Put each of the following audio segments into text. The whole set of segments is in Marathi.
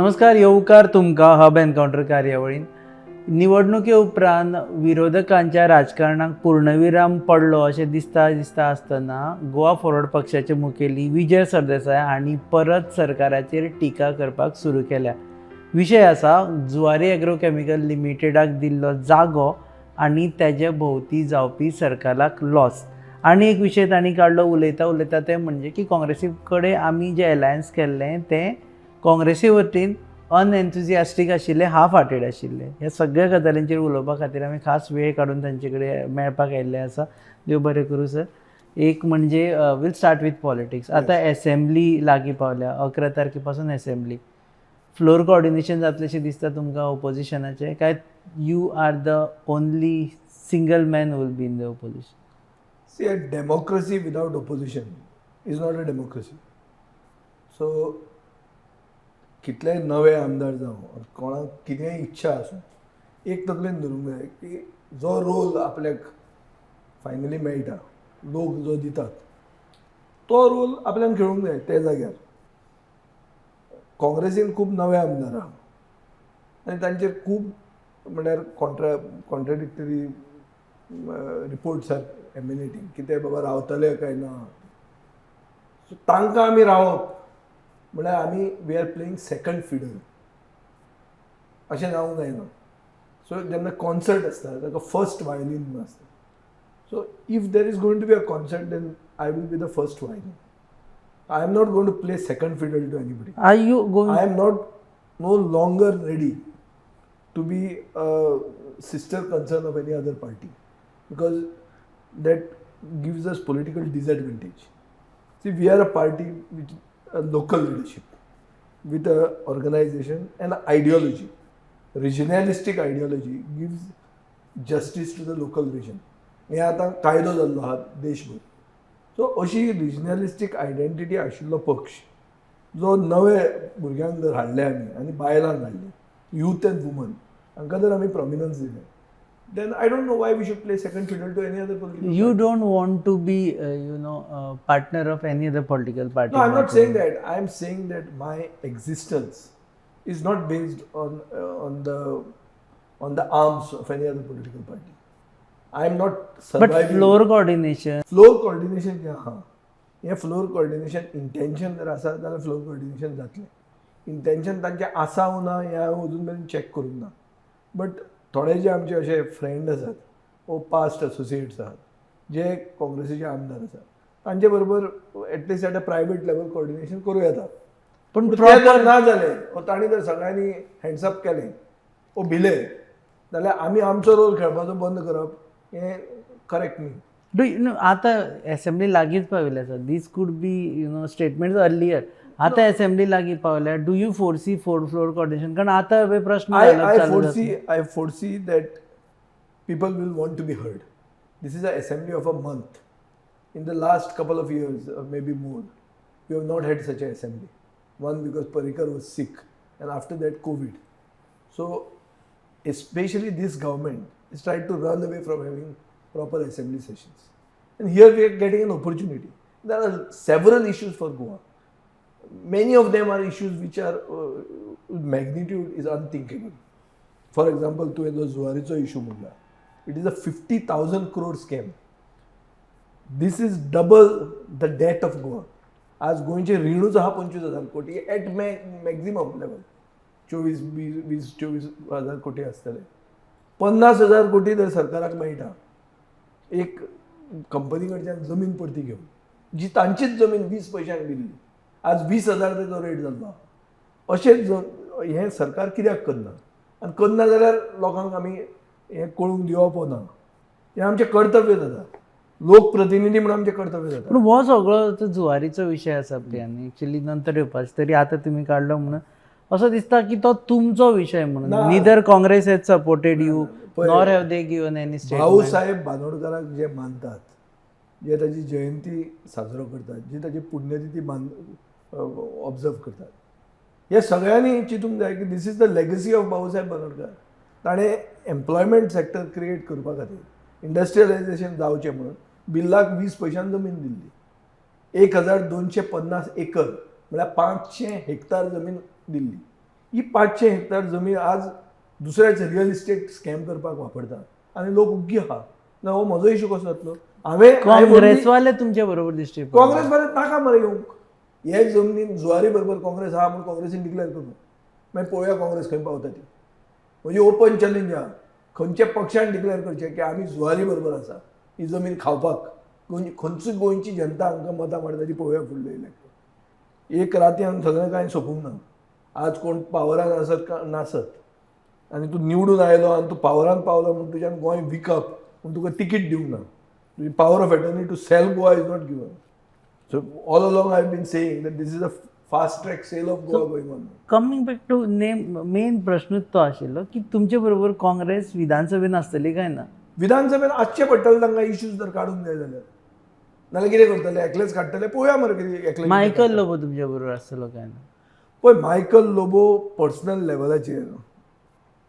नमस्कार, येवकार तुमकां हब एनकाउंटर कार्यावळीन. निवडणुके उपरांत विरोधकांच्या राजकारणाक पूर्णविराम पडलो अशें दिसता आसतना गोवा फॉरवर्ड पक्षाचे मुखेली विजय सरदेसाय हांणी परत सरकाराचेर टिका करपाक सुरू केल्या. विशय आसा जुवारी एग्रोकेमिकल लिमिटेडाक दिल्लो जागो आनी तेजे भोवती जावपी सरकाराक लॉस. आनी एक विशय तांणी काडलो उलयता ते म्हणजे की काँग्रेसी कडेन आमी जे एलायन्स केल्लें तें काँग्रेसी वतीन अनएन्थुजियास्टीक आशिल्ले, हाफ हार्टेड आशिल्ले. ह्या सगळ्या गजालींचेर उलोवपा खातीर आमी खास वेळ काडून तांचे कडेन मेळपाक आयिल्ले आसा. देव बरें करूं सर. एक म्हणजे वील स्टार्ट वीथ पॉलिटिक्स. आतां एसेंब्ली लागीं पावल्या, 11 तारखे पासून एसेंब्ली. फ्लोर कोऑर्डिनेशन जातलेशें दिसता तुमकां ओपोजिशनाचें, काय you are the only single man will be in the opposition? See, a democracy without opposition is not a democracy. So, कितले नवे आमदार जावं कोणाक कितेंय इच्छा आसूं, एक तकलेन धरूंक जाय की जो रोल आपल्याक फायनली मेळटा, लोक जो दितात तो रोल आपल्यान खेळूंक जाय. त्या जाग्यार काँग्रेसीन खूब नवे आमदार आहा आनी तांचेर खूब म्हळ्यार कॉन्ट्राडिक्टरी रिपोर्ट्स आर एमिनेटींग की ते बाबा रावतले काय ना. सो तांकां आमी रावप म्हळ्यार आमी we are playing second fiddle अशें जावंक जायना. सो जेन्ना कॉन्सर्ट आसता ताका फर्स्ट वायलीन म्हूण आसता. So if there is going to be a concert then I will be the first violin. I am not going to play second fiddle to anybody. I am not no longer ready to be sister concern of any other party because that gives us political disadvantage. See, we are a party with a local leadership with a organization and ideology. Regionalistic ideology gives justice to the local region. हे आता कायदो जाल्लो आहा देशभर. सो अशी रिजनलिस्टीक आयडेंटिटी आशिल्लो पक्ष जो नवे भुरग्यांक जर हाडले आमी आनी बायलांक हाडले, यूथ एंड वुमन हांकां जर आमी प्रॉमिनन्स दिलें, then I don't know why we should play second fiddle to any other political party. You don't want to be, partner of any other political party. No, I'm not saying that. I'm saying that my existence is not based on the arms of any other political party. I'm not surviving. But floor coordination. Floor coordination क्या हाँ? ये floor coordination intention जर आसा जाल्यार floor coordination जातलें. Intention तांचे आसा ना हे हांव अजून मेरेन चॅक करूंक ना. बट थोडे जे आमचे असे फ्रेंड आसात वो पास्ट एसोसिएट्स आहात जे काँग्रेसीचे आमदार आसात तांचे बरोबर at least at a private level coordination करूं येता. पण जर ना जालें वो तांणी जर सगळ्यांनी हँड्सअप केलें वो भिले जाल्यार आमी आमचो रोल खेळपाचो बंद करप हें करेक्ट न्ही. आतां एसेंब्ली लागींच पाविल्ली आसा. दीस कूड बी स्टेटमेंट्स अर्लियर. आता असेंब्ली लागीं पावल्या. Do you foresee floor coordination? कारण आता हे प्रश्न I foresee that people will want to be heard. This is an assembly of a month. In the last couple of years or maybe more, we have not had such an assembly. One because Parikar was sick and after that COVID. So especially this government is trying to run away from having proper assembly sessions. And here we are getting an opportunity. There are several issues for Goa. Many of them are issues which are magnitude is unthinkable. For example, to the जुवारीचो issue म्हणला, it is a 50,000 crore scam. This is double the debt of Goa. आज गोंयचे रीणूच आहा 25,000 कोटी एट मॅक्झिमम लेवल. 24,000 कोटी आसतले. 50,000 कोटी जर सरकाराक मेळटा एक कंपनी कडच्यान जमीन परती घेवन, जी तांचीच जमीन 20 पयशांक दिल्ली, आज 20,000 तेजो रेट जाल्लो. अशेंच हें सरकार कित्याक करना? आनी करना जाल्यार लोकांक आमी हें कळूंक दिवप ना. हें आमचें कर्तव्य जाता. लोकप्रतिनिधी म्हणून आमचें कर्तव्य जाता. पूण हो सगळो जुवारीचो विशय आसा पळय आनी एक्चुअली नंतर येवपाचो, तरी आतां तुमी काडलो म्हणून असो दिसता की तो तुमचो विशय म्हणून. Neither Congress has supported you nor have they given any statement. Bhausaheb बांदोडकराक जे मानतात, जे ताची जयंती साजरो करतात, जी ताची पुण्यतिथी ऑब्जर्व करतात, हे सगळ्यांनी चिंतूंक जाय की this is the legacy of Babasaheb Bandodkar. ताणें एम्प्लॉयमेंट सेक्टर क्रिएट करपा खातीर इंडस्ट्रियलायझेशन जावचें म्हणून बिल्लाक 20 पयशांक जमीन दिल्ली. 1250 एकर म्हळ्यार 500 हेक्टर जमीन दिल्ली. ही 500 हेक्टर जमीन आज दुसऱ्याच रियल इस्टेट स्कॅम करपाक वापरतात आनी लोक उग्गी आहा ना हो म्हजो इशू कसो जातलो काँग्रेसवाले तुमच्या बरोबर दिसते काँग्रेस बरें नाका मरे येवंक हे जमनीन जुवारी बरोबर काँग्रेस आहा म्हणून काँग्रेसीन डिक्लेअर करूं मागीर पळोवया काँग्रेस खंय पावता ती म्हणजे ओपन चॅलेंज आहा खंयच्या पक्षान डिक्लेअर करचें की आमी जुवारी बरोबर आसा ही जमीन खावपाक खंयचीच गोंयची जनता हांकां मतां मारता ती पळोवया फुडले इलेक्शन एक रातयान सगळें कांय सोंपूंक ना आज कोण पावरान आसत नासत आनी तूं निवडून आयलो आनी तूं पावरान पावलो म्हणून तुज्यान गोंय विकप पूण तुका तिकीट दिवंक ना तुजी power of attorney to sell Goa is not given so all along I have been saying that this is a fast track sale of Goa going on coming back to main प्रश्नूच तो आशिल्लो की तुमचे बरोबर काँग्रेस विधानसभेन आसतली काय ना विधानसभेन आसचें पडटलें तांकां इश्यूज जर काडूंक जाय जाल्यार नाल्यार कितें करतले एकलेच काडटले पळोवया मरे कितें एकले मायकल लोबो तुमच्या बरोबर आसतलो काय ना पळय मायकल लोबो पर्सनल लेवलाचेर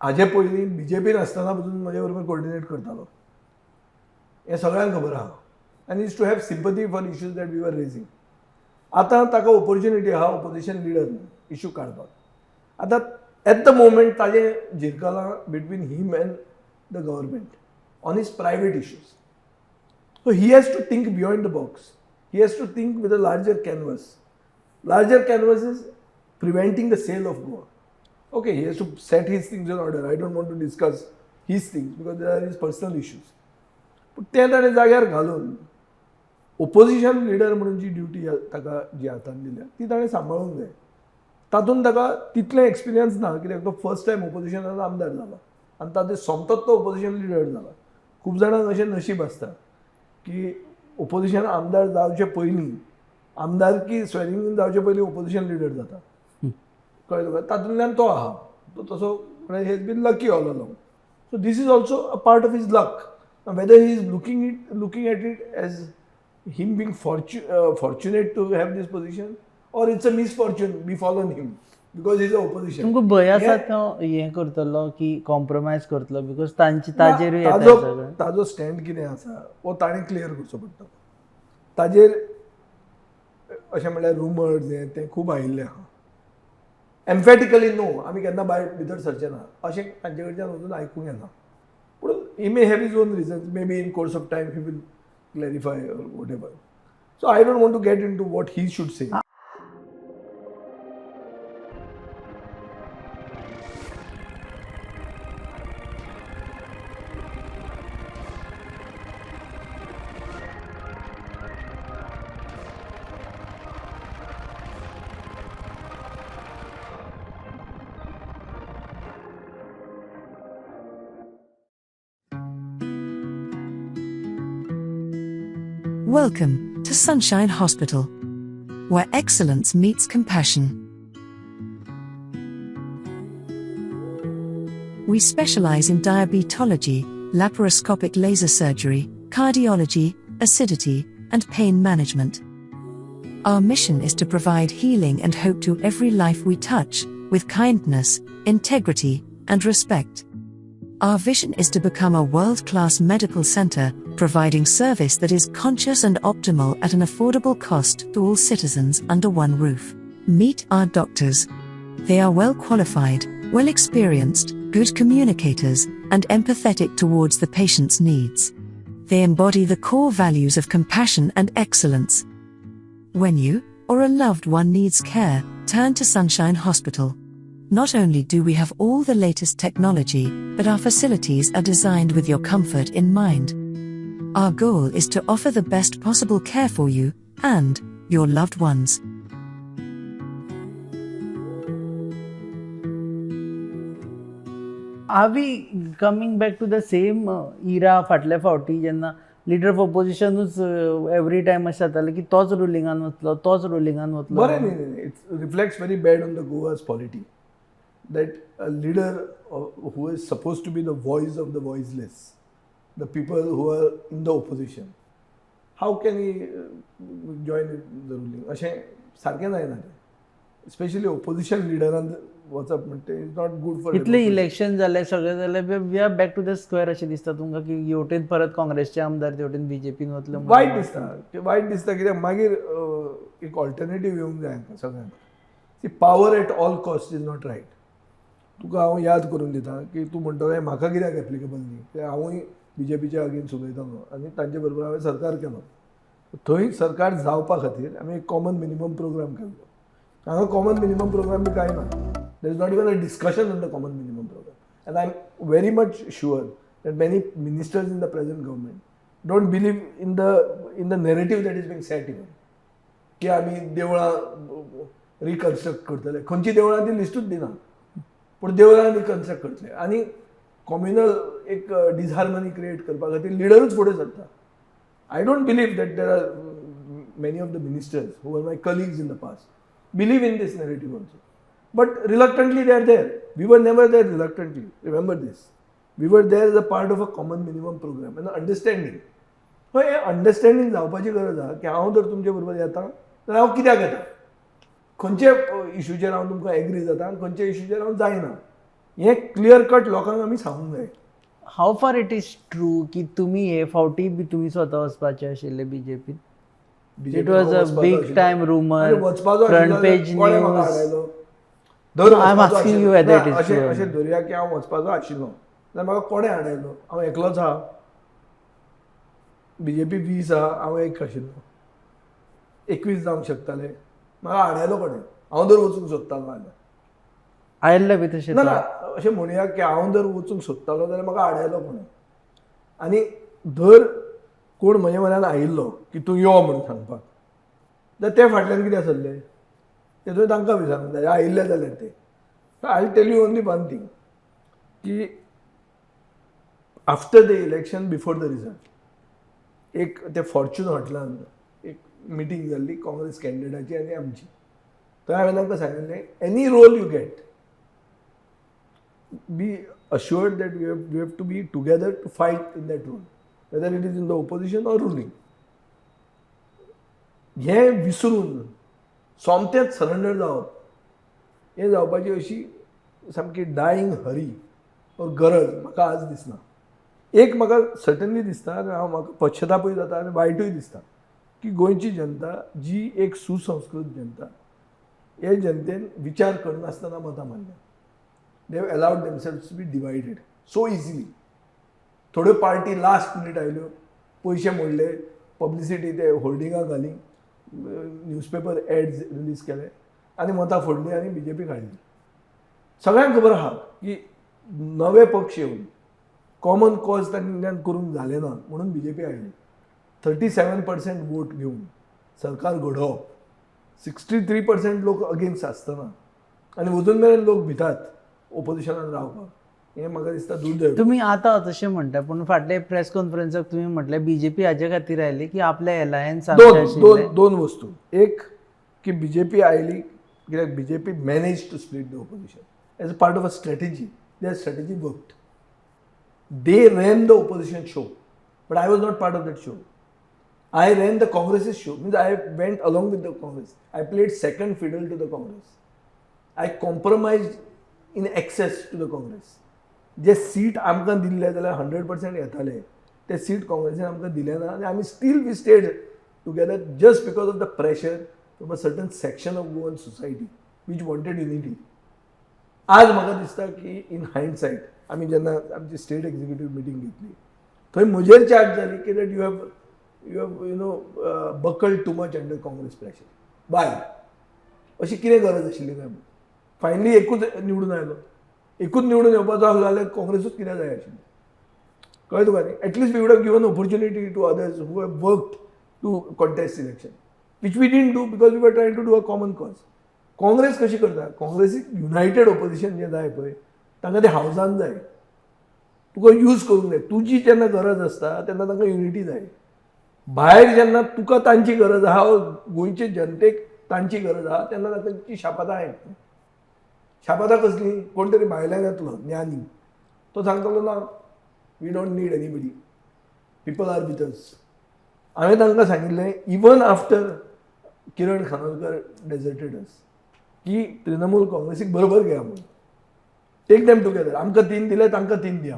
हाजे पयलीं BJPन आसतना पसून म्हजे बरोबर कोऑर्डिनेट करतालो हें सगळ्यांक खबर आहा आनी is to have sympathy for issues that we were raising आतां ताका ऑपॉर्च्युनिटी आहा ऑपोजिशन लिडर इश्यू काडपाक आतां एट द मोमेंट ताजें जिरकलां between him and the government on his private issues so he has to think beyond the box he has to think with a larger canvas is preventing the sale of Goa. Okay, he has to set his things in order. I don't want to discuss his things because there are his personal issues. But ते ताणें जाग्यार घालून ओपोजिशन लिडर म्हणून जी ड्युटी ताका जी हातान दिल्या ती ताणें सांबाळूंक जाय तातूंत ताका तितलें एक्सपिरियन्स ना कित्याक तो फर्स्ट टायम ओपोजिशनाचो आमदार जाला आनी तातूंत सोमतोच तो ओपोजिशन लिडर जाला खूब जाणांक अशें नशीब आसता की ओपोजिशन आमदार जावचे पयलीं आमदारकी स्वेरिंगीन जावचे पयलीं ओपोजिशन लिडर जाता कळ्ळें तुका तातूंतल्यान तो आहा तो तसो म्हळ्यार has been lucky all along so this is also a part of his luck whether he is looking at it as him being fortunate to have this position or it's a misfortune befallen him because is a opposition तुमकां भंय आसा तो हें करतलो की कॉम्प्रोमायज करतलो बिकॉज ताजेरूय येता सगळें ताजो स्टँड कितें आसा वो ताणें क्लियर करचो पडटा ताजेर अशें म्हणल्यार रुमर्स हें तें खूब आयिल्लें आहा एम्फेटिकली नो आमी केन्ना भायर भितर सरचे ना अशें तांचे कडच्यान वचून आयकूंक येना पूण he may have his own reasons may be in course of time he will clarify or whatever so I don't want to get into what he should say Welcome to Sunshine Hospital, where excellence meets compassion. We specialize in diabetology, laparoscopic laser surgery, cardiology, acidity, and pain management. Our mission is to provide healing and hope to every life we touch, with kindness, integrity, and respect. Our vision is to become a world-class medical center, providing service that is conscious and optimal at an affordable cost to all citizens under one roof. Meet our doctors. They are well qualified, well experienced, good communicators, and empathetic towards the patient's needs. They embody the core values of compassion and excellence. When you or a loved one needs care, turn to Sunshine Hospital. Not only do we have all the latest technology, but our facilities are designed with your comfort in mind. Our goal is to offer the best possible care for you and your loved ones. Are we coming back to the same era फाटल्या फावटी जेन्ना लिडर ऑफ ऑपोजिशनूच एवरी टायम अशें जातालें की तोच रुलिंगान वतलो बरें न्ही it's reflects very bad on the Goa's polity that a leader who is supposed to be the voice of the voiceless, the people who are in the opposition, how can he join the ruling? अशें सारकें जायना तें स्पेशली ऑपोजिशन लिडरान वचप म्हणटा इज नॉट गूड फॉर इतले इलेक्शन जाले सगळें जालें we are back to the square अशें दिसता तुमकां की हेवटेन परत काँग्रेसचे आमदार तेवटेन BJPन वतले वायट दिसता कित्याक मागीर एक ऑल्टरनेटीव येवंक जाय हांकां सगळ्यांक see power at all cost is not right तुका हांव याद करून दिता की तूं म्हणटलें म्हाका कित्याक एप्लिकेबल न्ही ते हांवूय BJPच्या अगेन्स्ट उलयतालो आनी तांचे बरोबर हांवें सरकार केलो. थंय सरकार जावपा खातीर आमी एक कॉमन मिनिमम प्रोग्राम केल्लो. हांगा कॉमन मिनिमम प्रोग्राम बी कांय ना. There is not even a discussion on the common minimum program. And I am very much sure that many ministers in the present government don't believe in the narrative that is being set even की आमी देवळां रिकन्स्ट्रक्ट करतले. खंयची देवळां ती लिस्टूच दिना पूण देवळां रिकन्स्ट्रक्ट करतले आनी कॉम्युनल एक डिसहार्मनी क्रिएट करपा खातीर लिडरूच फुडें सरता. I don't believe that there are many of the ministers who are my colleagues in the past believe in this narrative also. But reluctantly they are there. We were never there reluctantly. Remember this. We were there as a part of a common minimum programme an understanding. हय हें अंडरस्टँडींग जावपाची गरज आहा की हांव जर तुमचे बरोबर येता जाल्यार हांव कित्याक येता. खंयचे इश्यूचेर हांव तुमकां एग्री जाता आनी खंयचे इश्यूचेर हांव जायना हें क्लियर कट लोकांक आमी सांगूंक जाय. How far it is true की तुम्ही हे फावटी बी तुम्ही स्वता वचपाचे आशिल्ले बीजेपीन? It was a big time rumour, front page news. I'm asking you whether it is true. अशें धरया की हांव वचपाचो आशिल्लो जाल्यार म्हाका कोणें हाडयलो? हांव एकलोच आहा. BJP 20 आहा, हांव एक आशिल्लो. 21 जावंक शकताले. म्हाका हाडयलो कोणें? हांव जर वचूंक सोदतालो जाल्यार आयल्ले बी तशें ना ना अशें म्हणया की हांव जर वचूंक सोदतालो जाल्यार म्हाका हाडयलो कोणें? आनी धर कोण म्हजे म्हऱ्यान आयिल्लो की तूं यो म्हणून सांगपाक जाल्यार ते फाटल्यान कितें सरले ते तुवें तांकां विचारूंक जाय आयिल्ले जाल्यार ते. I tell you only one thing की after the election before the result एक ते फॉर्च्यून हॉटेलान एक मिटींग जाल्ली काँग्रेस कॅन्डिडेटाची आनी आमची. थंय हांवें तांकां सांगिल्लें any role you get be assured that we have to be together to fight in that role, whether it is in the opposition or ruling. हे विसरून सोमतेच सरेंडर जावप हे जावपाची अशी सामकी डायींग हरी और गरज म्हाका आज दिसना. एक म्हाका सर्टनली दिसता आनी हांव म्हाका पश्चातापूय जाता आनी वायटूय दिसता की गोंयची जनता जी एक सुसंस्कृत जनता हे जनतेन विचार करनासतना मतां मारल्या. They have allowed themselves to be divided so easily. थोड्यो पार्टी लास्ट मिनीट आयल्यो, पयशे मोडले, पब्लिसिटी ते होर्डिंगां घाली, न्यूजपेपर एड्स रिलीज केले आनी मतां फोडली आनी BJP काडली. सगळ्यांक खबर आहा की नवे पक्ष येवन कॉमन कॉज तांच्यान करूंक जालें ना म्हणून BJP आयली. 37% वोट घेवन सरकार घडोवप, 63% लोक अगेन्स्ट आसतना आनी अजून मेरेन लोक भितात ओपोजिशनान रावपाक हें म्हाका दिसता दुर्दैव. तुम्ही आता तशें म्हणटा पूण फाटले प्रेस कॉन्फरन्साक तुम्ही म्हटलें BJP हाजे खातीर आयली की आपले एलायन्स दोन वस्तू. एक की BJP आयली कित्याक BJP manage to split the opposition as a part of a strategy. Their strategy worked. They ran the opposition show but I was not part of that show. I ran the Congress's show means I went along with the Congress. I played second fiddle to the Congress. I compromise in excess to the Congress. जे सीट आमकां दिल्ले जाल्यार 100% येताले ते सीट काँग्रेसीन आमकां दिले ना आनी आमी still we stayed together just because of the pressure from a certain section of Goan society which wanted unity. आज म्हाका दिसता की इन हायंडसायट आमी जेन्ना आमची स्टेट एक्झिक्युटीव मिटींग घेतली थंय म्हजेर चार्ज जाली की that you have you know buckled too much under Congress pressure. बाय अशी कितें गरज आशिल्ली काय. फायनली एकूच निवडून आयलो. एकूच निवडून येवपाचो आसलो जाल्यार काँग्रेसूच कित्याक जाय आशिल्ली. कळ्ळें तुका न्ही. At least we would have given opportunity to others who have worked to contest election which we didn't do because we were trying to do a common cause. Congress कशी करता काँग्रेसीक युनायटेड ऑपोजिशन जें जाय पळय तांकां तें हावजान जाय. तुका यूज करूंक जाय. तुजी जेन्ना गरज आसता तेन्ना तांकां युनिटी जाय. भायर जेन्ना तुका तांची गरज आहा गोंयचे जनतेक तांची गरज आहा तेन्ना तांची शापातां आयकता. शापातां कसली? कोण तरी भायल्यान येतलो ज्ञानी तो सांगतलो ना we don't need anybody people are with us. हांवें तांकां सांगिल्लें even after Kiran Khanolkar deserted us की तृणमूल काँग्रेसीक बरोबर घेया म्हणून. Take them together. आमकां 3 दिले तांकां 3 दिया.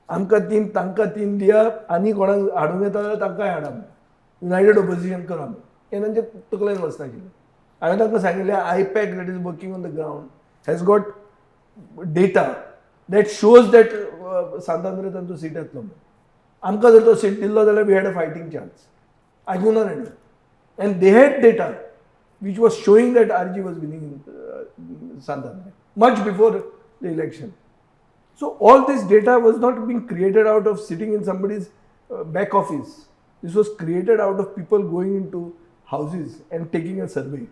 आमकां 3 तांकां 3 दिया आनी कोणाक हाडूंक येता जाल्यार तांकांय हाडा. युनायटेड ऑपोजिशन करा. हें तांचे तकलेन वचनाशिल्लें. हांवें तांकां सांगिल्लें IPAC that is working on the ground has got data that shows that St Andre तांचो सीट येतलो म्हणून. आमकां जर तो सीट दिल्लो जाल्यार we had a fighting chance. आयकूंक ना ताणें. And they had data which was showing that RG was winning in Santander much before the election. So all this data was not being created out of sitting in somebody's back office. This was created out of people going into houses and taking a survey,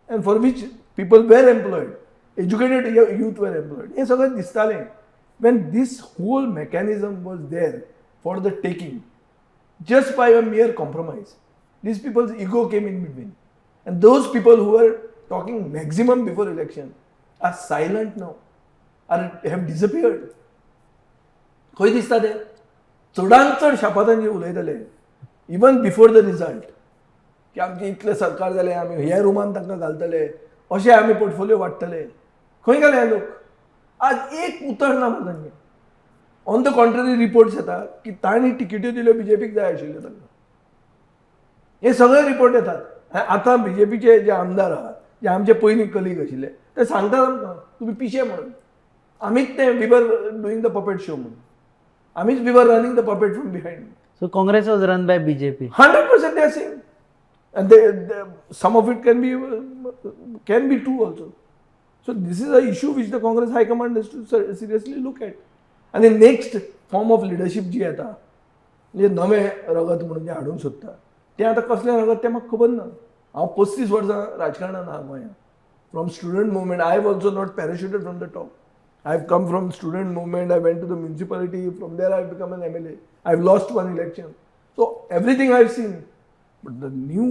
and for which people were employed, educated youth were employed. हे सगळं दिसतालें. When this whole mechanism was there for the taking, just by a mere compromise, these people's ego came in between. And those people who were talking maximum before election are silent now, have disappeared. खंय दिसता ते चडांत चड शापातांचेर उलयताले इवन बिफोर द रिजल्ट की आमचें इतलें सरकार जालें, आमी ह्या रुमान तांकां घालतले, अशें आमी पोर्टफोलियो वाडटले. खंय गेले हे लोक? आज एक उतर ना तांचें. ऑन द कॉन्ट्ररी रिपोर्ट्स येता की तांणी टिकेट्यो दिल्यो बीजेपीक जाय आशिल्ल्यो तांकां. हे सगळे रिपोर्ट येतात. आतां बीजेपीचे जे आमदार आहात, जे आमचे पयलीं कलीग आशिल्ले, ते सांगतात आमकां तुमी पिशे म्हणून. आमीच ते we were doing the puppet show म्हणून. आमीच we were running the puppet from behind. So Congress was run by BJP. 100% they are saying. And some of it can be true also. So this is an issue which the Congress High Command has to seriously look at. And the next form of leadership जी येता, म्हणजे नवे रगत म्हणून जे हाडूंक सोदता, ते आतां कसलें रगत तें म्हाका खबर ना. हांव 35 वर्सां राजकारणांत आहा गोंयांत. From student movement I have also not parachuted from the top. I have come from student movement. I went to the municipality. From there I have become an MLA. I have lost one election. So everything I have seen. But the new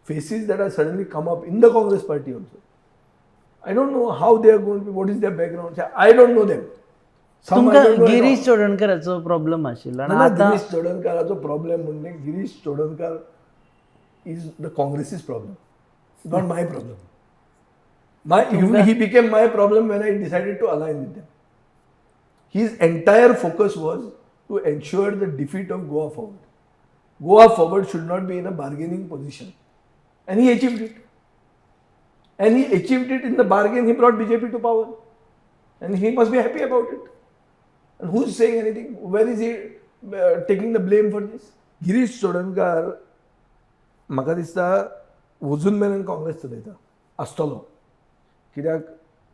faces that are suddenly come up in the Congress party also, I don't know how they are going to be, what is their background. I don't know them. तुमकां गिरीश चोडणकराचो प्रॉब्लेम आशिल्लो ना? आतां गिरीश चोडणकराचो प्रॉब्लेम म्हणजे Girish Chodankar is the Congress's problem, not my problem. He became my problem when I decided to align with them. His entire focus was to ensure the defeat of Goa Forward. Goa Forward should not be in a bargaining position. And he achieved it. And he achieved it in the bargain. He brought BJP to power. And he must be happy about it. And who's saying anything? Where is he taking the blame for this? Girish Chodankar, म्हाका दिसता वचून मेरेन काँग्रेस चलयता आसतलो. कित्याक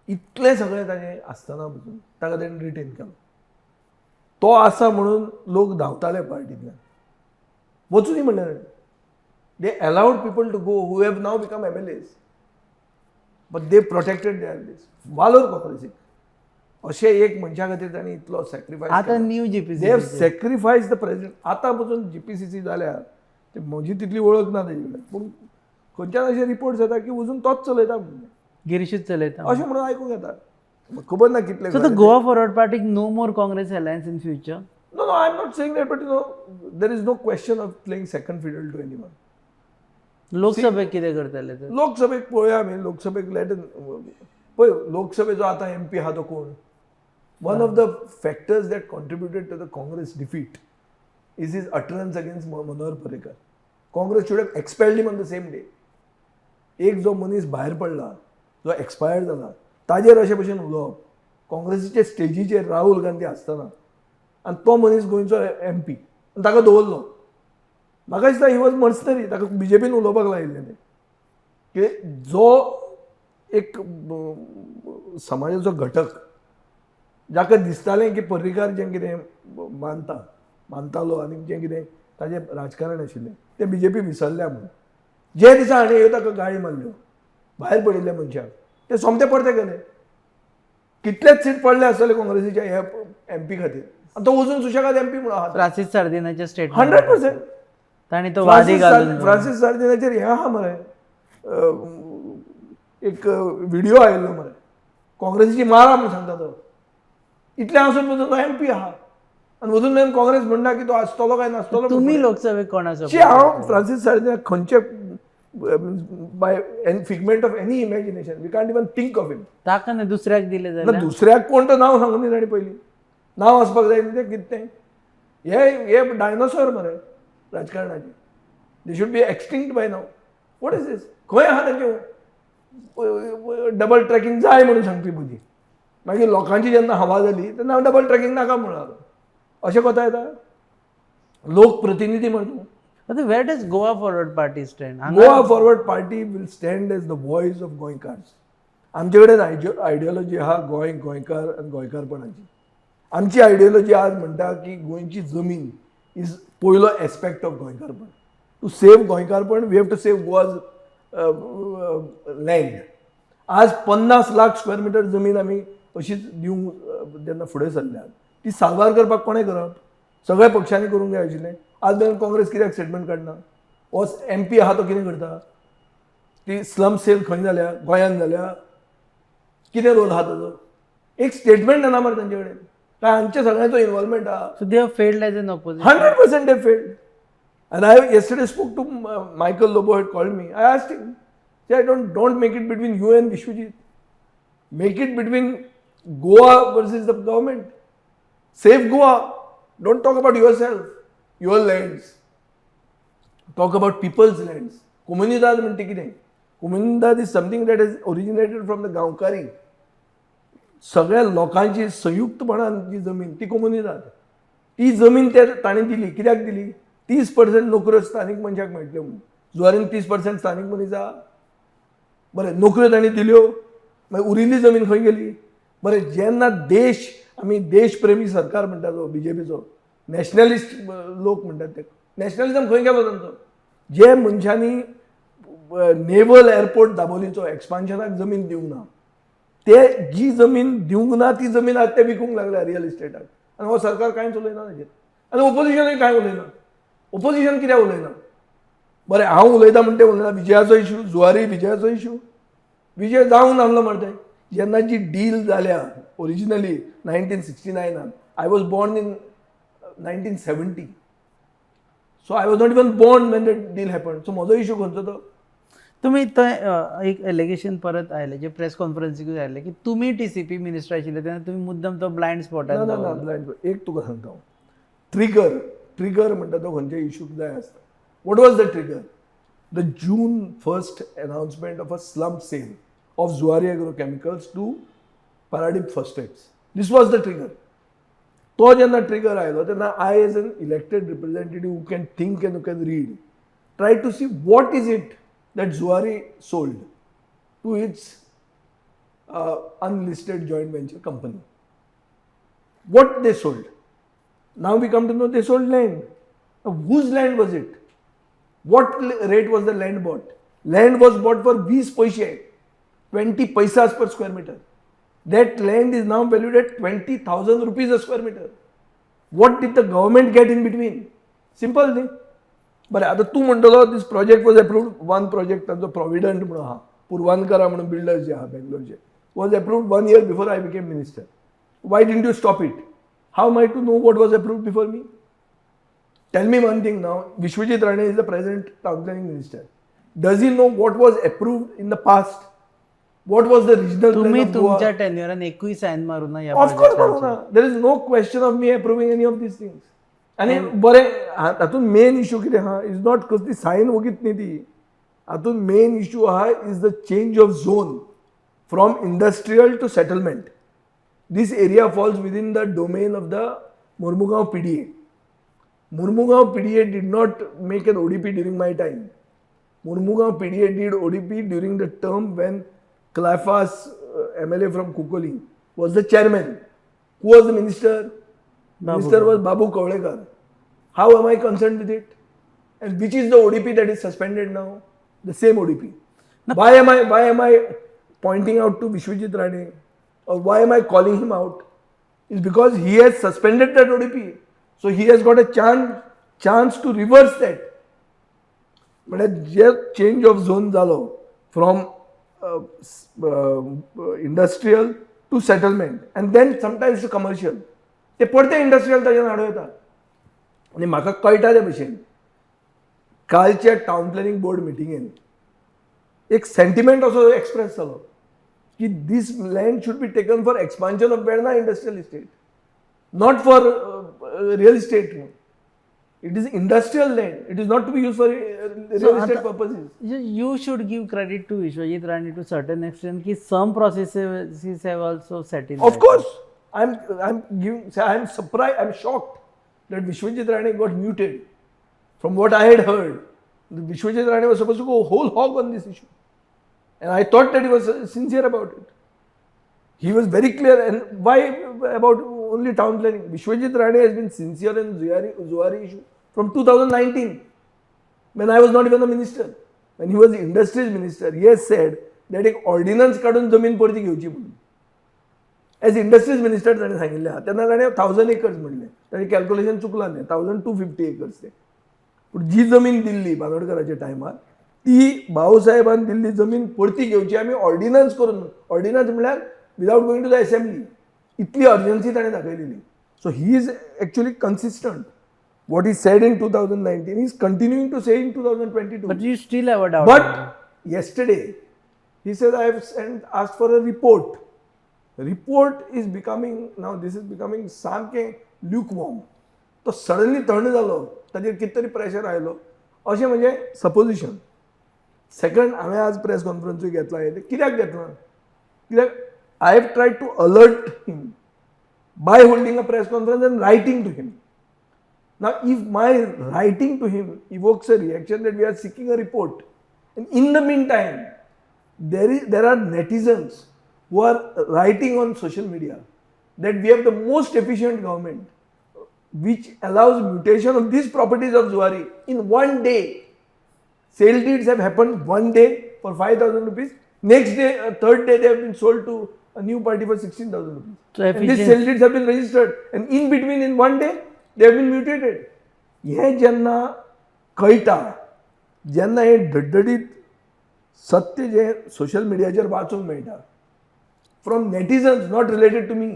इतलें सगळें ताणें आसतना पसून ताका तेणें रिटेन केलो. तो आसा म्हणून लोक धांवताले पार्टींतल्यान. वचूनी म्हणलें. They allowed people to go who have now become MLAs. But they protected their this. वालोर काँग्रेसीक अशें एक मनशा खातीर तांणी इतलो सॅक्रिफायस. आतां new GPCC. They have sacrifice the president. आतां पसून GPCC जाल्यार ते म्हजी तितली वळख ना तेजे कडेन. पूण खंयच्यान अशे रिपोर्ट्स येता की वचून तोच चलयता म्हणून. गिरीशूच चलयता अशें म्हणून आयकूंक येता. खबर ना कितले. सो द गोवा फॉरवर्ड पार्टीक no more Congress alliance in future? No, I am not saying that, but there is no question of playing second fiddle to anyone. लोकसभेक कितें करतले तर? लोकसभेक पळोवया आमी. लोकसभेक पळय लोकसभेचो आतां MP आहा तो कोण? One of the factors that contributed to the Congress defeat is his utterance against Manohar Parrikar. Congress should have expelled him on the same day. एक जो मनीस भायर पडला, जो एक्सपायर्ड जाला, ताजेर अशे भशेन उलोवप काँग्रेसीचे स्टेजीचेर राहुल गांधी आसतना, आनी तो मनीस गोंयचो MP आनी ताका दवरलो. म्हाका दिसता ही वॉज मर्सनरी. ताका BJPन उलोवपाक लायिल्लें तें की जो एक समाजाचो घटक जाका दिसतालें की पर्रीकार जें कितें मानतालो आनी जें कितें ताजें राजकारण आशिल्लें तें BJP विसरल्या म्हणून. जे दिसा हाणें ह्यो ताका गाळी मारल्यो भायर पडिल्ल्या मनशाक, ते सोमते परते गेले. कितलेच सीट पडले आसतले काँग्रेसीच्या ह्या MP खातीर, आनी तो वचून सुशेगाद MP म्हणून आहा. फ्रांसीस सार्दिनाचे स्टेटमेंट 100%. ताणी तो वादी घालून. फ्रांसीस सार्दिनाचेर हें आहा मरे, एक व्हिडिओ आयिल्लो मरे, काँग्रेसीची मारा म्हणून सांगता तो. इतलें आसून पसून तो MP आहा आनी वचून मेरेन काँग्रेस म्हणटा की तो आसतलो काय नासतलो. तुमी लोकसभेक कोणाचो? हांव फ्रांसीस सार्दिना खंयचे by figment of any imagination we can't even think of him. ताका न्हय दुसऱ्याक दिले जाल्यार? दुसऱ्याक कोण तो नांव सांगून न्ही ताणी पयलीं. नांव आसपाक जाय न्ही तें कितें. हे डायनोसॉर मरे राजकारणाचे. They should be extinct by now. What is this? खंय आहा तांचे डबल ट्रॅकिंग जाय म्हणून सांगपी बुद्धी. मागीर लोकांची जेन्ना हवा जाली तेन्ना हांव डबल ट्रॅकिंग नाका म्हणालो. अशें कोता येता? लोक प्रतिनिधी म्हणून. आता where does Goa Forward Party stand? Goa Forward Party will stand as the voice of गोंयकार्स. आमचे कडेन आयडियोलॉजी आहा गोंयकार आनी गोंयकारपणाची. आमची आयडियोलॉजी आज म्हणटा की गोंयची जमीन इज पयलो एस्पेक्ट ऑफ गोंयकारपण. टू सेव गोंयकारपण we have to save Goa's land. आज 50 लाख स्क्वेअर मिटर जमीन आमी अशीच दिवंक जेन्ना फुडें सरल्यात ती साल्वार करपाक कोणें करप? सगळ्या पक्षांनी करूंक जाय आशिल्लें. आज मेरेन काँग्रेस कित्याक स्टेटमेंट काडना? हो MP आहा तो कितें करता? ती स्लम सेल खंय जाल्या? गोंयांत जाल्या? कितें रोल आहा ताजो? एक स्टेटमेंट येना मरे तांचे कडेन. काय हांचे सगळ्यांचो इन्वॉल्वमेंट आहा? So they have failed as an opposition. 100% they failed. And I yesterday spoke to Michael Lobo had called me. I asked him, say, don't make it between you and Vishwajit. Make it between Goa versus the government. Save Goa. Don't talk about yourself, your lands. Talk about people's lands. Comunidad म्हणते कितें? Comunidad is something that has originated from the गांवकारी. सगळ्या लोकांची संयुक्तपणान जी जमीन ती कोमुनिदाद. ती जमीन ताणी दिली. कित्याक दिली? 30% नोकऱ्यो स्थानीक मनशाक मेळटल्यो म्हणून. जुवारीन 30% स्थानीक मनीस आहा. बरें, नोकऱ्यो ताणी दिल्यो. मागीर उरिल्ली जमीन खंय गेली? बरें, जेन्ना देश आमी देशप्रेमी सरकार म्हणटा तो BJPचो, नॅशनलिस्ट लोक म्हणटात ते. नॅशनलिझम खंय गेलो तांचो? जे मनशांनी नेवल एअरपोर्ट दाबोलीचो एक्सपान्शनाक जमीन दिवंक ना, ते जी जमीन दिवंक ना ती जमीन आज ते विकूंक लागल्या रियल इस्टेटाक. आनी हो सरकार कांयच उलयना ताजेर. आनी ओपोजिशनूय कांय उलयना. ओपोजिशन कित्याक उलयना? बरें, हांव उलयता म्हणटा उलयना. विजयाचो इशू, जुवारी विजयाचो इशू. विजय जावन आहलो मरे. जेन्ना जी डील जाल्या originally 1969, I was born in 1970. So I was not even born Wien the deal happen. So म्हजो इशू खंयचो तो? तुम्ही एक एलिगेशन परत आयले जे प्रेस कॉन्फरन्सीक आयले की तुम्ही TCP मिनिस्टर आशिल्ले तेन्ना तुम्ही मुद्दम तो ब्लायंड स्पॉटार. ना ब्लायंड. एक तुका सांगता हांव. ट्रिगर म्हणटा तो खंयच्या इशूक जाय आसता. What was the trigger? The June 1st announcement of a slump sale of Zuari Agrochemicals to Paradip Phosphates. This was the trigger. तो जेन्ना ट्रिगर आयलो तेन्ना I as an elected representative who can think and who can read try to see what is it that Zuari sold to its unlisted joint venture company. What they sold? Now we come to know they sold land. Now, whose land was it? What rate was the land bought? Land was bought for 20 paise, 20 paisas per square meter. That land is now valued at 20,000 rupees a square meter. What did the government get in between? Simple thing. बरें, आतां तूं म्हणटलो this project was approved. One project तांचो प्रोविडंट म्हणून आहा, पुरवानकरा म्हणून बिल्डर्स जे आहा बेंगलोरचे, was approved 1 year before I became minister. Why didn't you stop it? How am I to know what was approved before me? Tell me one thing now. Vishwajit Rane is the present town planning minister. Does he know what was approved in the past? What was the regional plan तुम्ही of Goa? तुमच्या टेन्युअरान एकूय साइन मारू ना या Of course मारूना. There is no question of me approving any of these things. आनी बरें, हातून मेन इशू कितें आहा इज नॉट कसली सायन वगीत न्ही ती. हातून मेन इशू आहा is the change of zone from industrial to settlement. This area falls within the domain of the Mormugaon PDA. Mormugaon PDA did not make an ODP during my time. Mormugaon PDA did ODP during the term when Claifas MLA from Kukoli was the chairman. Who was the minister? Minister was Babu Kavlekar. How am I concerned with it? And which is the ODP that is suspended now? The same ODP. Why am I pointing out to Vishwajit Rane, or why am I calling him out? Is because he has suspended that ODP. So he has got a chance to reverse that. But just change of zone zalo from industrial to settlement and then sometimes to commercial. ते परते इंडस्ट्रियल ताजेर हाडूं येता. आनी म्हाका कळटा त्या भशेन कालच्या टावन प्लॅनिंग बोर्ड मिटिंगेन एक सेंटिमेंट असो एक्सप्रेस जालो की this land should be taken for expansion of Verna industrial estate, not for real estate. It is industrial land. It is not to be used for real estate purposes. You should give credit to Vishwajit Rane to certain extent कि some processes have also set in. Of course, I'm surprised. I'm shocked that Vishwajit Rane got muted. From what I had heard, Vishwajit Rane was supposed to go whole hog on this issue, and I thought that he was sincere about it. He was very clear. And why about only town planning? Vishwajit Rane has been sincere in Zuari issue from 2019, when I was not even a minister. When he was the industries minister, he has said that एक ordinance काढून जमीन परती घेवची म्हणून. As industries minister ताणे सांगितले हा. त्यांना ताणे 1000 acres म्हणले. ताणे कॅल्क्युलेशन चुकला नाही. 1250 acres ते. पण जी जमीन दिल्ली बांदोडकराच्या टायमार ती भाऊसाहेबान दिल्ली जमीन परती घेवची आम्ही ऑर्डिनन्स करून. ऑर्डिनन्स म्हळ्यार without going to the assembly. इतली अर्जन्सी ताणे दाखयलेली. So he is actually consistent. What he said in 2019, he is continuing to say in 2022. But you still have a doubt. But yesterday, he said, I have asked for a report. The report is becoming, now this is becoming सामकें lukewarm. तो सडनली थंड जालो, ताजेर कितें तरी प्रेशर आयलो, अशें म्हणजे सपोजिशन. सेकंड, हांवें आज प्रेस कॉन्फरन्सूय घेतला. कित्याक घेतला? कित्याक I have tried to alert him by holding a press conference and writing to him. Now, if my writing to him evokes a reaction that we are seeking a report, and in the meantime, there are netizens who are writing on social media that we have the most efficient government, which allows mutation of these properties of Zuari in one day. Sale deeds have happened one day for 5,000 rupees. Next day, third day, they have been sold to a new party for 16,000 rupees. So and these sale deeds have been registered. And in between, in one day, they have been mutated. हे जेन्ना कळटा, जेन्ना हे धडधडीत सत्य जे सोशल मिडियाचेर वाचूंक मेळटा from netizens not related to me,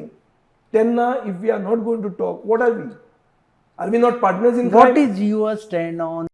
तेन्ना if we are not going to talk, what are we not partners in What is your stand on?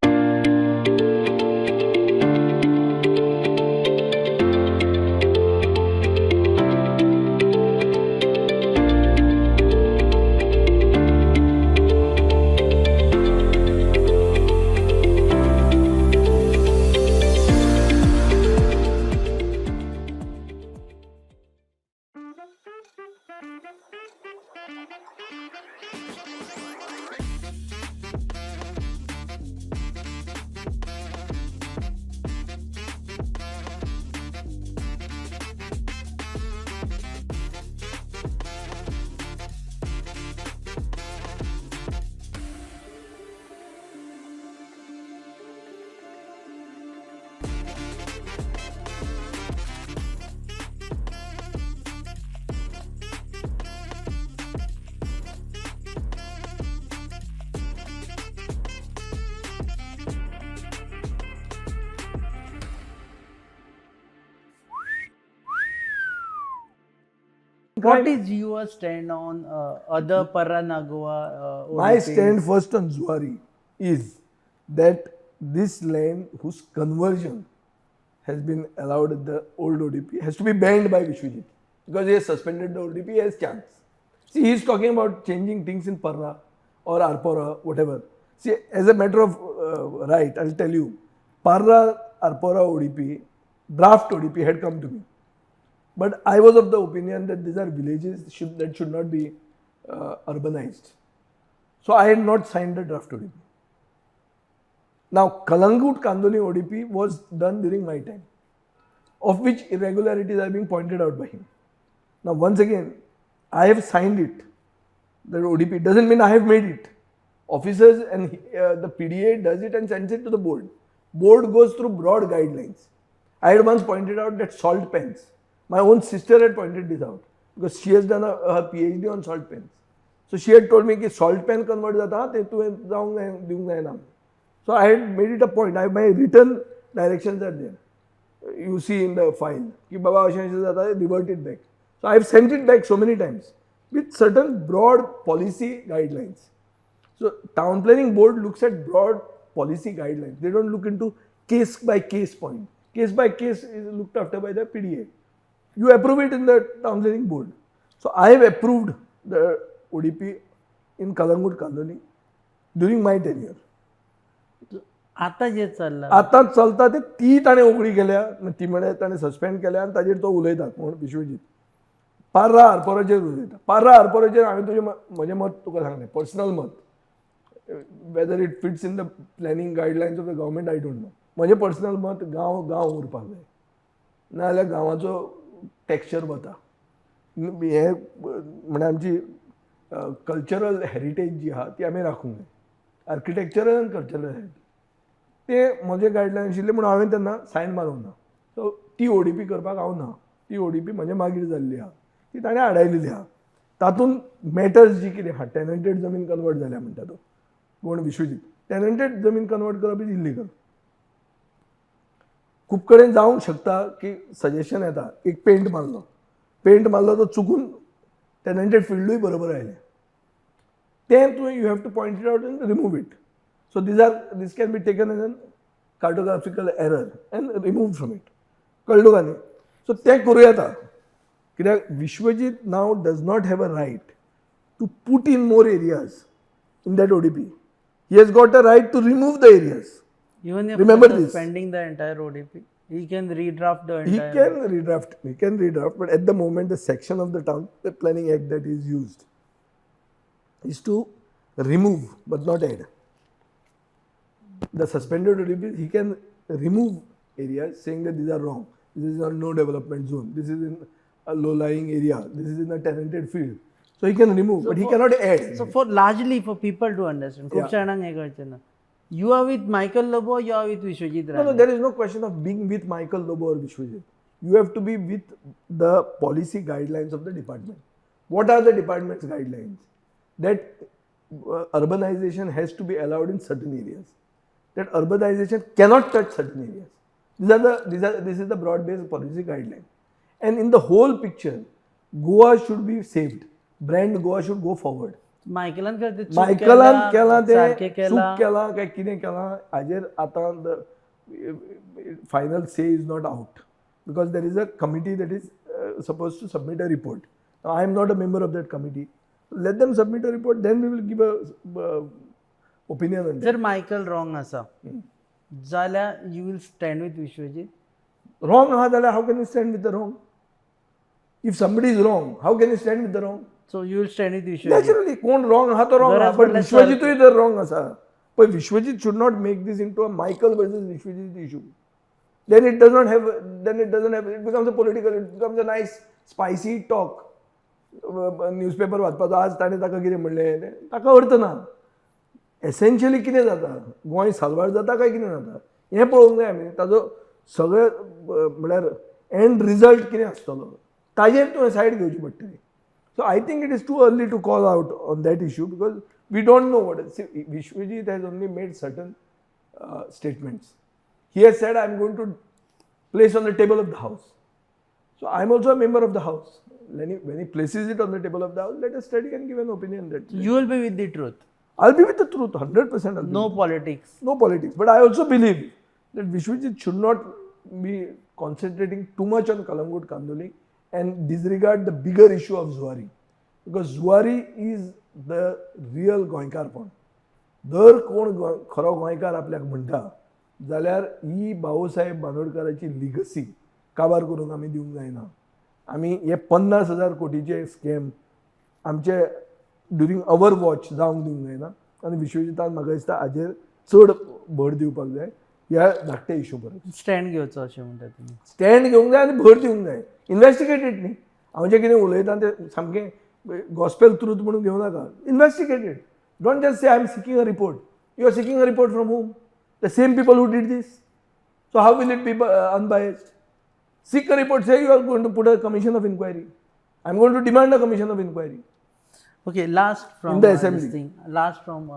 What is your stand on other Paranagua? My stand first on Zuari is that this land whose conversion has been allowed at the old ODP has to be banned by Vishwajit, because he has suspended the ODP, he has chance. See, he is talking about changing things in Parra or Arpora, whatever. See, as a matter of right, I'll tell you, Parra, Arpora ODP, draft ODP had come to me. But I was of the opinion that these are villages that should not be urbanized. So I had not signed the draft ODP. Now, Kalangut Kandoli ODP was done during my time, of which irregularities are being pointed out by him. Now, once again, I have signed it. The ODP doesn't mean I have made it. Officers and the PDA does it and sends it to the board. Board goes through broad guidelines. I had once pointed out that salt pens. My own sister had pointed this out because she has done her PhD on salt pens. So she had told me that salt pen convert jata te tu jaunga diunga naam. So I had made it a point. My written directions are there. You see in the file. Ki baba asha jata revert it back. So I have sent it back so many times with certain broad policy guidelines. So town planning board looks at broad policy guidelines. They don't look into case by case point. Case by case is looked after by the PDA. You approve it in the town planning board. So I have approved the ODP in Kalangut Kandoli. During my tenure. आता जे चाललं आतां चलता ते ती ताणें उगडी केल्या, ती म्हळ्यार ताणें सस्पेंड केल्या आनी ताजेर तो उलयता कोण विश्वजीत. पार्रा आरपोराचेर उलयता. पार्रा आरपोराचेर हांवें तुजें म्हजें मत तुका सांगलें, पर्सनल मत. Whether it fits in the planning guidelines of the government I don't know. म्हजें पर्सनल मत गांव उरपाक जाय, नाजाल्यार गांवाचो टॅक्स्चर वता. हें म्हणजे आमची कल्चरल हेरिटेज जी आहा ती आमी राखूंक जाय. आर्किटेक्चरल आनी कल्चरल हेरिटेज ते म्हजे गायडलायन आशिल्ले म्हणून हांवें तेन्ना सायन मारूंक ना. सो ती ओडीपी करपाक हांव ना. ती ओडीपी म्हजे मागीर जाल्ली आहा, ती ताणें हाडायलेली आहा. तातूंत मॅटर्स जी कितें आहा, टॅनंटेड जमीन कन्वर्ट जाल्या म्हणटा तो कोण विश्वजीत. टॅनंटेड जमीन कन्वर्ट करप इज इल्लिगल. खूब कडेन जावंक शकता की सजेशन येता, एक पेंट मारलो तो चुकून टॅनंटेड फिल्डूय बरोबर आयलें. तें तुवें you have to point it out and remove it. So this can be taken as an cartographical error and remove from it. कळ्ळें तुका न्ही? सो तें करूं येता. कित्याक Vishwajit now does not have a right to put in more areas in that ODP. He has got a right to remove the areas. even if Remember this. suspending the entire ODP, he can redraft the He entire. can redraft, but at the moment, the section of the Town Planning Act that is used is to remove but not add. The suspended ODP, he can remove areas saying that these are wrong. This is a no development zone. This is in a low-lying area. This is in a tenanted field. So he can remove, but he cannot add. So for largely for people to understand, खूप जणांक हे कळचें ना. You are with Michael Lobo, you are with Vishwajit Rane. No, there is no question of being with Michael Lobo or Vishwajit. You have to be with the policy guidelines of the department. What are the department's guidelines? That urbanization has to be allowed in certain areas. That urbanization cannot touch certain areas. This is the broad-based policy guideline. And in the whole picture, Goa should be saved. Brand Goa should go forward. मायकलान करते मायकलान केला ते सारखे केला चूक केला काय कितें केला हाजेर आतां the final say is not out because there is a committee that is suppose to submit a report. I am not a member of that committee. Let them submit a report, then we will give a opinion on. जर मायकल रॉंग आसा जाल्यार you will stand with Vishwajit. Wrong आहा जाल्यार how can you stand with the wrong? If somebody is wrong how can you stand with the wrong? So you will stand with Vishwajit. Naturally कोण रॉंग आहा तो रॉंग आहा, बट विश्वजीतूय जर रॉंग आसा पण Vishwajeet should not make this into a Michael versus Vishwajit issue. Then it doesn't have, it becomes a political, it becomes a nice spicy talk. Newspaper वाचपाचो आज ताणें ताका कितें म्हणलें तें ताका अर्थ ना. एसेन्शियली कितें जाता, गोंय साल्वार जाता काय कितें जाता हें पळोवंक जाय आमी. ताजो सगळे म्हळ्यार एंड रिजल्ट कितें आसतलो ताजेर तुवें सायड घेवची पडटली. So I think it is too early to call out on that issue because we don't know what. See, Vishwajit has only made certain statements. He has said, I am going to place on the table of the House. So I am also a member of the House. When he places it on the table of the House, let us study and give an opinion. That You will be with the truth. I'll be with the truth, 100%. No politics. No politics. But I also believe that Vishwajit should not be concentrating too much on Kalamgud Kandoli and disregard the bigger issue of Zuari. Because Zuari is the real गोंयकारपण. दर कोण खरो गोंयकार आपल्याक म्हणटा जाल्यार ही भाऊसाहेब बांदोडकराची लिगसी काबार करूंक आमी दिवंक जायना. आमी हे 50,000 कोटीचे स्कॅम आमचे ड्युरींग अवर वॉच जावंक दिवंक जायना. आनी विश्वजितान म्हाका दिसता हाजेर चड भर दिवपाक जाय ह्या धाकट्या इश्यू परस. स्टँड घेवचो अशें म्हणटा तुमी. स्टँड घेवंक जाय आनी भर दिवंक जाय. इन्वेस्टिगेट इट न्ही. हांव जें कितें उलयतां तें सामकें गॉस्पेल ट्रूथ म्हणून घेवं नाका. Investigate it. Don't just say I am seeking a report. You are seeking a report from whom? The same people who did this. So how will it be unbiased? Seek a report. Say you are going to put a commission of inquiry. I am going to demand a commission of inquiry. Okay, last from In the this assembly. thing. Last from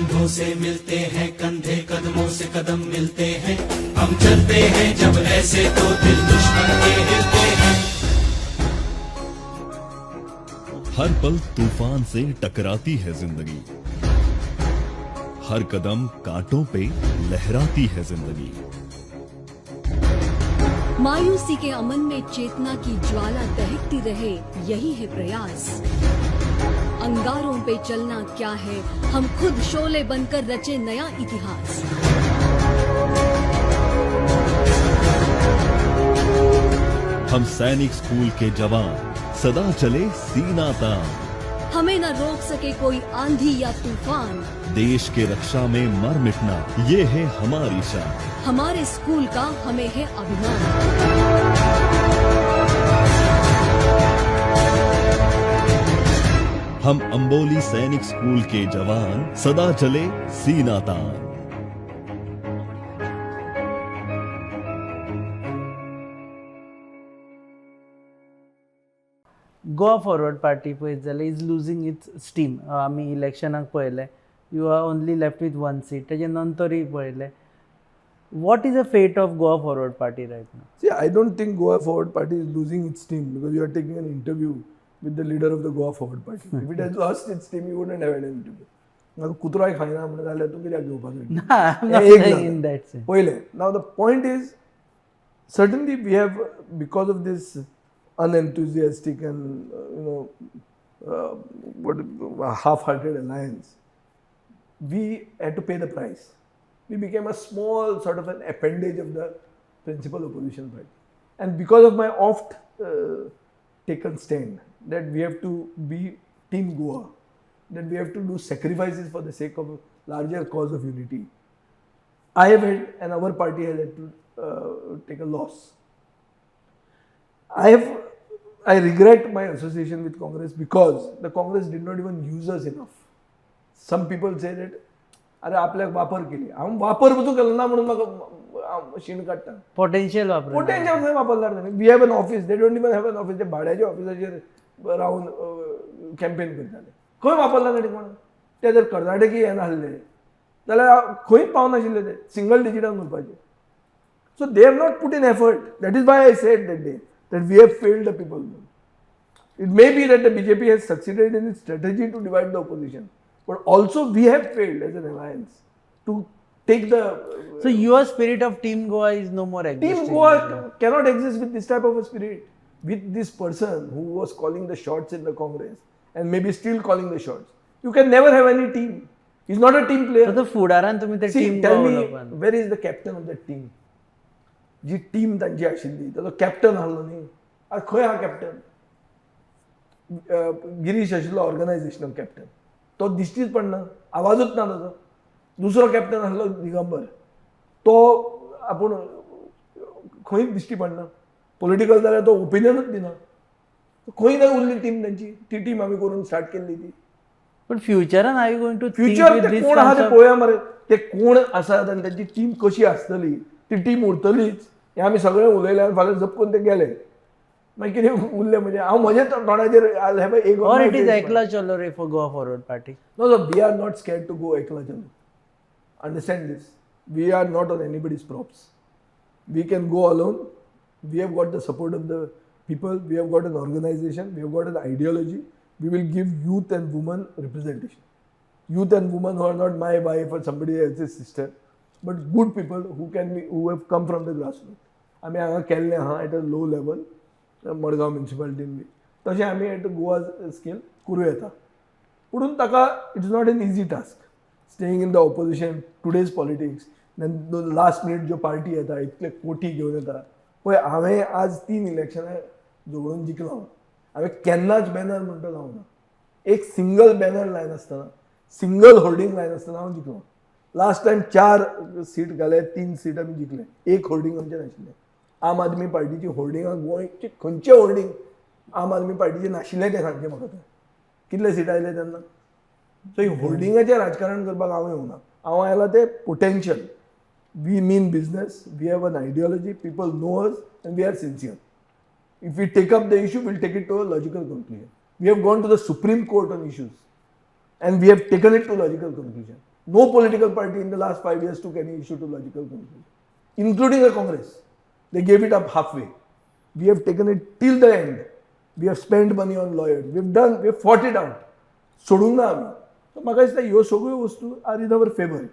कंधों से मिलते हैं, कंधे कदमों से कदम मिलते हैं, हम चलते हैं जब ऐसे तो दिल दुश्मन के हिलते हैं। हर पल तूफान से टकराती है जिंदगी, हर कदम कांटों पे लहराती है जिंदगी। मायूसी के अमन में चेतना की ज्वाला दहकती रहे, यही है प्रयास। अंगारों पे चलना क्या है, हम खुद शोले बनकर रचे नया इतिहास। हम सैनिक स्कूल के जवान, सदा चले सीना तान, हमें न रोक सके कोई आंधी या तूफान। देश के रक्षा में मर मिटना, ये है हमारी शान। हमारे स्कूल का हमें है अभिमान। हम अंबोली सैनिक स्कूल के जवान, सदा चले सीना तान। गोवा फॉरवर्ड पार्टी पळयत जाल्यार इज लुजींग इट्स स्टीम. आमी इलेक्शनाक पळयलें, you are only left with one seat. तेजे नंतरय पळयलें. What is the fate of Goa Forward Party right नाव? See, I don't think Goa Forward Party is losing its steam because you are taking an interview with the leader of the Goa Forward Party. If it had lost its steam, you wouldn't have had an interview. म्हाका कुत्रोय खायना म्हणून जाल्यार तूं कित्याक घेवपाचो? In that sense. पयलें. Now the point is, certainly we have, because of this unenthusiastic and half-hearted alliance, we had to pay the price. We became a small sort of an appendage of the principal opposition party. And because of my oft taken stand that we have to be Team Goa, that we have to do sacrifices for the sake of a larger cause of unity, I have had, and our party has had to take a loss. I regret my association with Congress because the Congress did not even use us enough. Some people say that, अरे आपल्याक वापर केली, हांव वापर पसून केलो ना म्हणून म्हाका शीण काडटा. पोटेन्शियल वापर. पोटेन्शियल खंय वापरल्यार ताणें? We have an office, they don't even have an office. ते भाड्याच्या ऑफिसाचेर रावन कॅम्पेन करताले. खंय वापरला ताणें कोण? ते जर कर्नाटकी हें नासले जाल्यार खंयच पावनाशिल्ले ते सिंगल डिजिटान उरपाचे. So they have not put in effort. That is why I said that day that we have failed the people. It may be that the BJP has succeeded in its strategy to divide the opposition, but also we have failed as an alliance to take the. So your spirit of Team Goa is no more existing. Team Goa cannot exist with this type of a spirit. With this person who was calling the shots in the Congress and maybe still calling the shots, you can never have any team. He's not a team player. So the फुडारान तुम्ही ते See, team tell me, where is the captain of that team? जी टीम तांची आशिल्ली ताचो कॅप्टन आहलो न्ही. आज खंय आहा कॅप्टन? गिरीश आशिल्लो ऑर्गनायझेशनल कॅप्टन, तो दिश्टीच पडना, आवाजूच ना ताचो. दुसरो कॅप्टन आसलो दिगंबर, तो आपूण खंयच दिश्टी पडना. पॉलिटिकल जाल्यार तो ओपिनियनूच दिना. खंय ना उरली टीम तांची. ती टीम आमी करून स्टार्ट केल्ली ती. पण फ्युचरान are you going to future ते कोण आहा ते पळोवया मरे. ते कोण आसात आनी तांची टीम कशी आसतली, ती टीम उरतलीच हे आमी सगळे उलयले आनी फाल्यां जपून ते गेले. मागीर कितें उरलें म्हणजे हांव म्हजेच तोंडाचेर एक. और it is Ekla Chalo Re for Goa Forward Party. No, no, we are not scared to go ekla chalo. Understand this. We are not on anybody's props. We can go alone. We have got the support of the people. We have got an organization. We have got an ideology. We will give youth and women representation. Youth and women who are not my wife or somebody else's sister, but good people who have come from the grassroots. आमी हांगा केल्लें आहा at a low level Madgaon म्युनिसिपालिटीन बी. तशें आमी एट गोवा स्केल करूं येता. पुणून ताका it's not an easy task staying in the opposition today's politics. Last minute ज्यो पार्टी येता इतले कोटी घेवन येता पळय. हांवें आज 3 इलेक्शनां झगडून जिखला. हांवें केन्नाच बॅनर म्हणटा लावना. एक सिंगल बॅनर लायन आसतना, सिंगल होर्डिंग लायन आसतना हांव जिखलो. लास्ट टायम 4 सीट घाले, 3 सीट आमी जिखले. एक होर्डिंग आमचें नाशिल्लें. आम आदमी पार्टीची होर्डिंगां गोंयचे खंयचे होर्डिंग आम आदमी पार्टीचे नाशिल्लें तें सांगचें म्हाका तें. कितले सीट आयले तेन्ना. सो ही होर्डिंगाचें राजकारण करपाक हांव येवना. हांव आयला तें potential. We mean business, we have an ideology, people know us and we are sincere. If we take up the issue, will take it to a logical conclusion. We have gone to the supreme court on issues and we have taken it to logical conclusion. No political party in the last 5 years took any issue to logical conclusion, including the Congress. They gave it up halfway. We have taken it till the end. We have spent money on lawyers. We've fought it out. सोडूंक ना आमी. So म्हाका दिसता ह्यो सगळ्यो वस्तू are in our favour.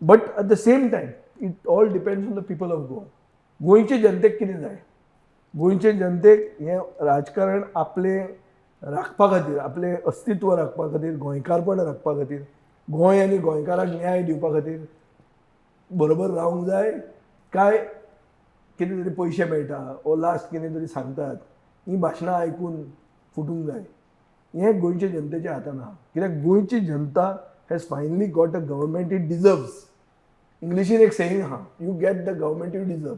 But at the same time it all depends on the people of Goa. गोंयचे जनतेक कितें जाय? गोंयचे जनतेक हें राजकारण आपले राखपा खातीर, आपले अस्तित्व राखपा खातीर, गोंयकारपण राखपा खातीर, गोंय आनी गोंयकाराक न्याय दिवपा खातीर बरोबर रावंक जाय काय कितें तरी पयशे मेळटा ओ लास्ट कितें तरी सांगतात ही भाशणां आयकून फुटूंक जाय. हें गोंयचे जनतेच्या हातान आहा. कित्याक गोंयची जनता has finally got a government it deserves. इंग्लिशीन एक सेयींग आहा, you get the government you deserve.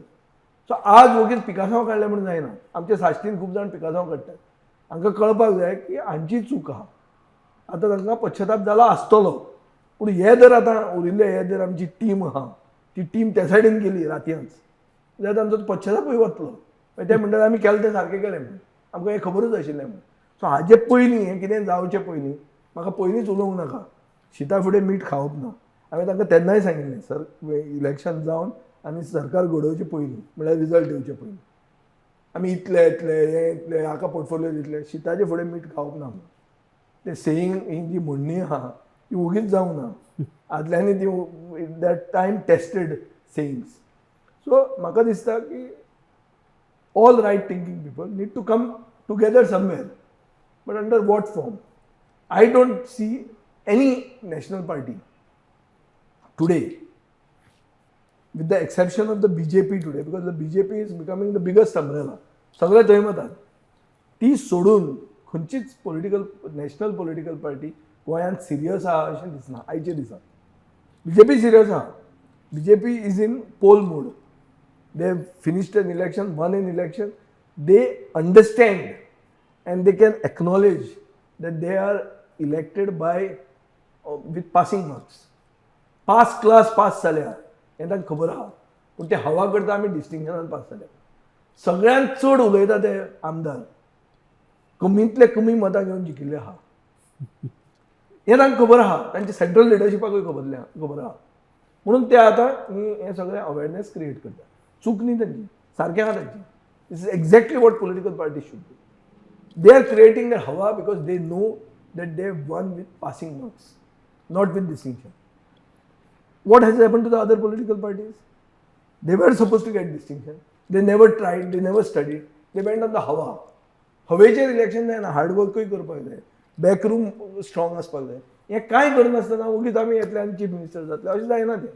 So आज वगीच पिकासांव काडलें म्हणून जायना. आमच्या साश्टीन खूब जाण पिकासांव काडटात. हांकां कळपाक जाय की हांची चूक आहा. आतां तांकां पश्चाताप जालो आसतलो, पूण हे जर आतां उरिल्ले हे जर आमची टीम आहा ती टीम त्या सायडीन गेली रातयांच जाल्यार आमचो पश्चातापूय वतलो. ते म्हणटात आमी केलें तें सारकें केलें म्हणून. आमकां हें खबरूच आशिल्लें म्हणून. सो हाजे पयलीं हें कितें जावचे पयलीं म्हाका पयलींच उलोवंक नाका. शिता फुडें मीठ खावप ना. हांवें तांकां तेन्नाय सांगिल्लें सर इलेक्शन जावन आमी सरकार घडोवचे पयलीं म्हळ्यार रिजल्ट येवचे पयलीं आमी इतले इतले हे इतले हाका पोर्टफोलियो दितले शिताचे फुडें मीठ खावप ना. ते सेयींग ही जी म्हणणी आहा ती उगीच जावंक ना. आदल्यांनी ती दॅट टायम टेस्टेड सेयिंग्स. सो म्हाका दिसता की all right thinking people need to come together somewhere. But under what form? I don't see any national party today, with the exception of the BJP today, because the BJP is becoming the biggest umbrella. सगळे थंय वतात. ती सोडून खंयचीच नॅशनल पॉलिटिकल पार्टी गोंयांत सिरियस आहा अशें दिसना आयचे दिसा. BJP सिरियस आहा. BJP is in poll mode. They have finished an election, won an election. They understand and they can acknowledge that they are elected by with passing marks. Pass class pass जाल्या हें तांकां खबर आहा. पूण ते हवा करता आमी डिस्टिंक्शनान पास जाल्या. सगळ्यांत चड उलयता ते आमदार कमींतले कमी मतां घेवन जिखिल्ले आहा. हें तांकां खबर आहा. तांच्या सेंट्रल लिडरशिपाकूय खबर आहा. म्हणून ते आतां हें सगळें अवेरनेस क्रिएट करता. चूक न्ही तांची, सारकें आहा तांची. This is exactly what political party should do. They are creating that hawa because they know that they have won with passing marks, not with distinction. What has happened to the other political parties? They were supposed to get distinction. They never tried, they never studied. They went on the hawa. हवेचेर इलेक्शन जायना, हार्डवर्कूय करपाक जाय, बॅकरूम स्ट्रॉंग आसपाक जाय. हें कांय करनासतना उगीच आमी येतले आनी चीफ मिनिस्टर जातले अशें जायना तें.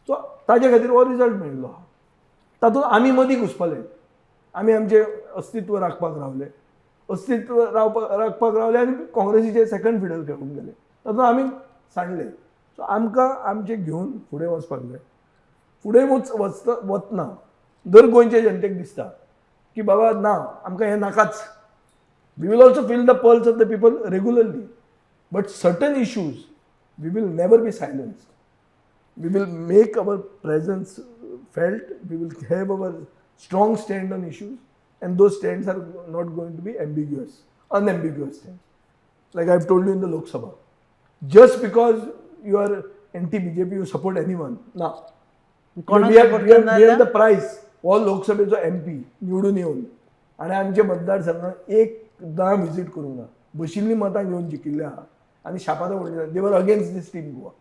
सो ताजे खातीर हो रिजल्ट मेळिल्लो आहा. तातूंत आमी मदीं घुसपले. आमी आमचें अस्तित्व राखपाक रावले. अस्तित्व राखपाक रावले आनी काँग्रेसीचे सेकंड फिडल खेळूंक गेले. तातूंत आमी सांडले. सो आमकां आमचें घेवन फुडें वचपाक जाय. फुडें वतना दर गोंयचे जनतेक दिसता की बाबा ना आमकां हें नाकाच. We will also feel the pulse of the people regularly. But certain issues we will never be silenced. We will make our presence felt. We will have our strong stand on issues. And those stands are not going to be unambiguous stands. Like I've told you in the Lok Sabha. Just because you are anti-BJP, you support anyone. No. We have the price. All Lok Sabhaचो MP निवडून येवन आनी आमचे मतदारसंघात एकदां विजीट करूंक ना. बशिल्लीं मतां घेवन जिखिल्ले आहा आनी शापाचो म्हणटा they were against this team Goa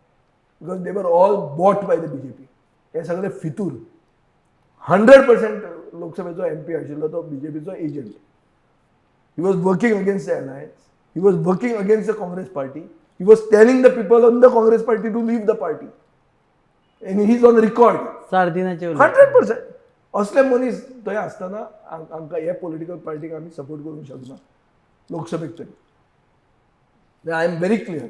because they were all bought by the BJP. हे सगळे फितूर. 100% लोकसभेचो MP आशिल्लो तो BJPचो agent. He was working against the alliance. He was working against the Congress party. He was telling the people on the Congress party to leave the party. And he is on record. 100%. असले मनीस थंय आसतना आमकां हे पॉलिटिकल पार्टीक आमी सपोर्ट करूंक शकना लोकसभेक तरी. I am very clear.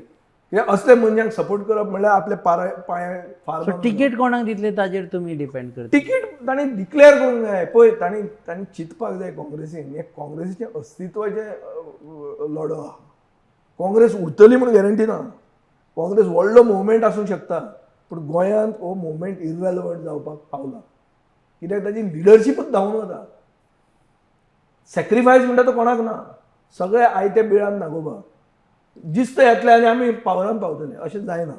असले मनशांक सपोर्ट करप म्हणल्यार आपले पांय फार. तिकेट कोणाक दितले ताजेर तुमी डिपेंड करता. तिकेट तांणी डिक्लेअर करूंक जाय. पळय तांणी चिंतपाक जाय काँग्रेसीन. हे काँग्रेसीचें अस्तित्वाचें लढो आहा. काँग्रेस उरतली म्हूण गॅरंटी ना. काँग्रेस व्हडलो मुवमेंट आसूंक शकता पूण गोंयांत हो मुवमेंट इररेलेवंट जावपाक पावला. कित्याक ताची लिडरशीपच धांवन वता. सॅक्रिफायस म्हणटा तो कोणाक ना. सगळे आयते बिळान नागोबा. जिस्त येतले आनी आमी पावरान पावतले अशें जायना.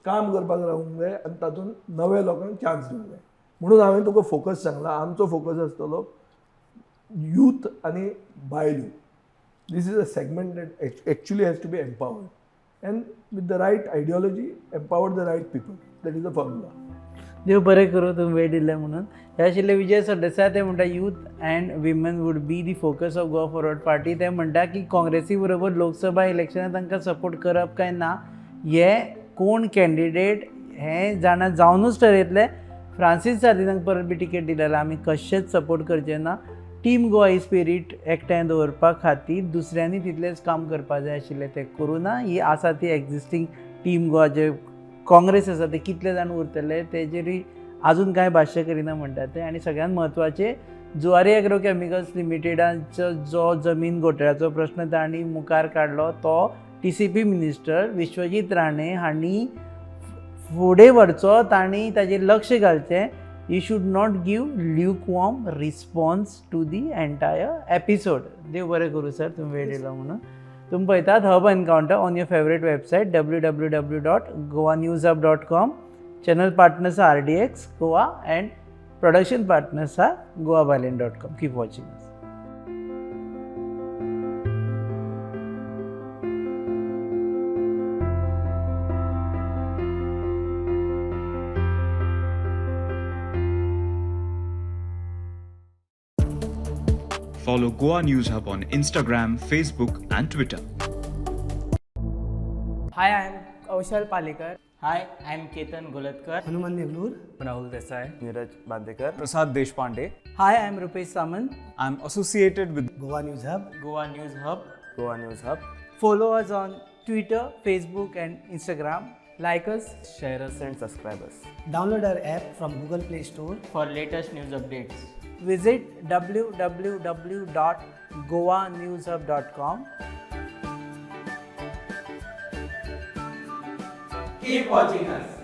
काम करपाक रावूंक जाय आनी तातूंत नव्या लोकांक चान्स दिवंक जाय. म्हणून हांवें तुका फोकस सांगला. आमचो फोकस आसतलो यूथ आनी बायल youth. This is a segment that actually has to be empowered. And with the right ideology, empower the right people. That is the formula. देव बरें करूं तुम्ही वेळ दिले म्हणून. हे आशिल्ले विजय सरदेसाय. ते म्हणटा youth and women would be the focus of Goa Forward party. ते म्हणटा की काँग्रेसी बरोबर लोकसभा इलेक्शनात तांकां सपोर्ट करप काय ना हे कोण कॅन्डिडेट हे जाणा जावनूच ठरयतले. फ्रांसीस सार्दिनाक परत बी टिकेट दिलेला आमी कशेंच सपोर्ट करचे ना. टीम गोवा ही स्पिरीट एकठांय दवरपा खातीर दुसऱ्यांनी तितलेंच काम करपा जाय आशिल्लें. तें करूं ना. ही आसा ती एक्झिस्टींग टीम गोवा जे काँग्रेस आसा ते कितले जाण उरतले तेजेरूय आजून कांय भाश्य करिना म्हणटा ते. आनी सगळ्यांत म्हत्वाचें जुवारी एग्रो कॅमिकल्स लिमिटेडाचो जो जमीन घोटाळ्याचो प्रश्न तांणी मुखार काडलो तो TCP मिनिस्टर विश्वजीत राणे हांणी फुडें व्हरचो. तांणी ताजेर लक्ष घालचें. You should not give lukewarm response to the entire episode. देव बरें करूं सर तुम्ही वेळ दिलो म्हणून. तुम्ही पळयतात hub encounter on your favourite website www.goanewshub.com. Channel partners are RDXGOA and production partners are goabalin.com. Keep watching us. Follow Goa News Hub on Instagram, Facebook, and Twitter. Hi, I am Kaushal Palekar. Hi, I am Ketan Golatkar. Hanuman Neglur. Rahul Desai. Neeraj Bandekar. Prasad Deshpande. Hi, I am Rupesh Samant. I am associated with Goa News Hub. Goa News Hub. Goa News Hub. Follow us on Twitter, Facebook and Instagram. Like us, Share us and subscribe us. download our app from Google Play Store. For latest news updates. Visit www.goanewshub.com. Keep watching us.